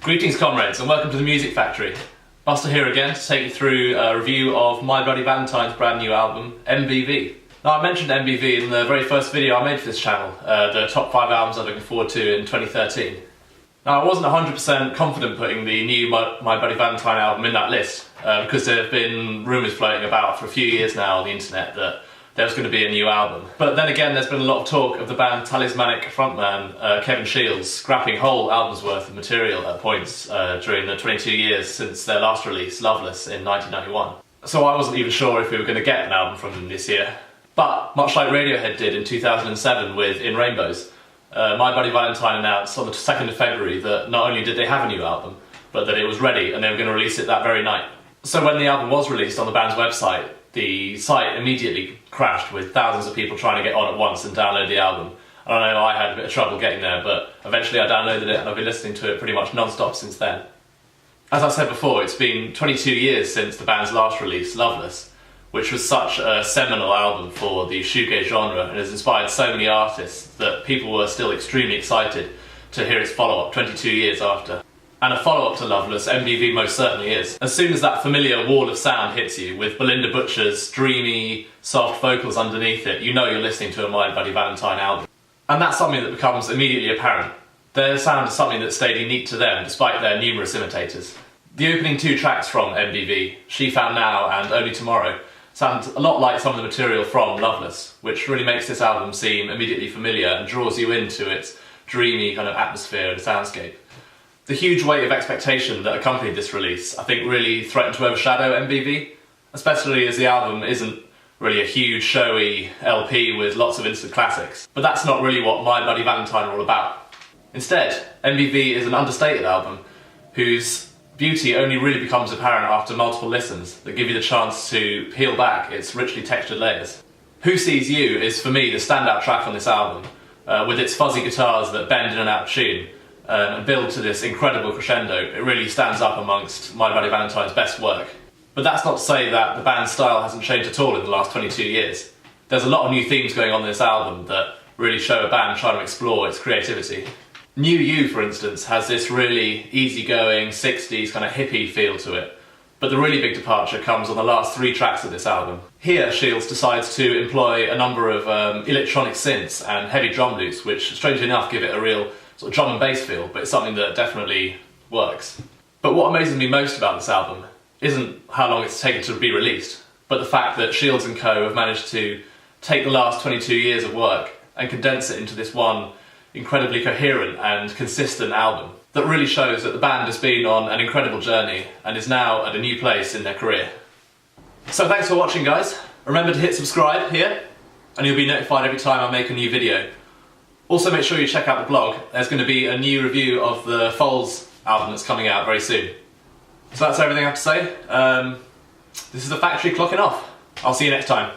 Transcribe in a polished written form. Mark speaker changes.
Speaker 1: Greetings comrades and welcome to the Music Factory. Buster here again to take you through a review of My Bloody Valentine's brand new album, MBV. Now I mentioned MBV in the very first video I made for this channel, the top 5 albums I'm looking forward to in 2013. Now I wasn't 100% confident putting the new My Bloody Valentine album in that list, because there have been rumours floating about for a few years now on the internet that there was going to be a new album. But then again, there's been a lot of talk of the band Talismanic frontman Kevin Shields scrapping whole albums worth of material at points during the 22 years since their last release, Loveless, in 1991. So I wasn't even sure if we were going to get an album from them this year. But, much like Radiohead did in 2007 with In Rainbows, My Bloody Valentine announced on the 2nd of February that not only did they have a new album, but that it was ready and they were going to release it that very night. So when the album was released on the band's website, the site immediately crashed with thousands of people trying to get on at once and download the album. And I know I had a bit of trouble getting there, but eventually I downloaded it and I've been listening to it pretty much non-stop since then. As I said before, it's been 22 years since the band's last release, Loveless, which was such a seminal album for the shoegaze genre and has inspired so many artists that people were still extremely excited to hear its follow-up 22 years after. And a follow-up to Loveless, MBV most certainly is. As soon as that familiar wall of sound hits you, with Belinda Butcher's dreamy, soft vocals underneath it, you know you're listening to a My Bloody Valentine album. And that's something that becomes immediately apparent. Their sound is something that stayed unique to them, despite their numerous imitators. The opening 2 tracks from MBV, She Found Now and Only Tomorrow, sound a lot like some of the material from Loveless, which really makes this album seem immediately familiar and draws you into its dreamy kind of atmosphere and soundscape. The huge weight of expectation that accompanied this release, I think, really threatened to overshadow MBV, especially as the album isn't really a huge, showy LP with lots of instant classics. But that's not really what My Bloody Valentine are all about. Instead, MBV is an understated album whose beauty only really becomes apparent after multiple listens that give you the chance to peel back its richly textured layers. Who Sees You is, for me, the standout track on this album, with its fuzzy guitars that bend in and out of tune, and build to this incredible crescendo. It really stands up amongst My Bloody Valentine's best work. But that's not to say that the band's style hasn't changed at all in the last 22 years. There's a lot of new themes going on in this album that really show a band trying to explore its creativity. New You, for instance, has this really easygoing 60s kind of hippie feel to it. But the really big departure comes on the last 3 tracks of this album. Here, Shields decides to employ a number of electronic synths and heavy drum loops, which, strangely enough, give it a real sort of drum and bass feel, but it's something that definitely works. But what amazes me most about this album isn't how long it's taken to be released, but the fact that Shields & Co. have managed to take the last 22 years of work and condense it into this one incredibly coherent and consistent album that really shows that the band has been on an incredible journey and is now at a new place in their career. So thanks for watching, guys. Remember to hit subscribe here and you'll be notified every time I make a new video. Also make sure you check out the blog. There's going to be a new review of the Foals album that's coming out very soon. So that's everything I have to say. This is the factory clocking off. I'll see you next time.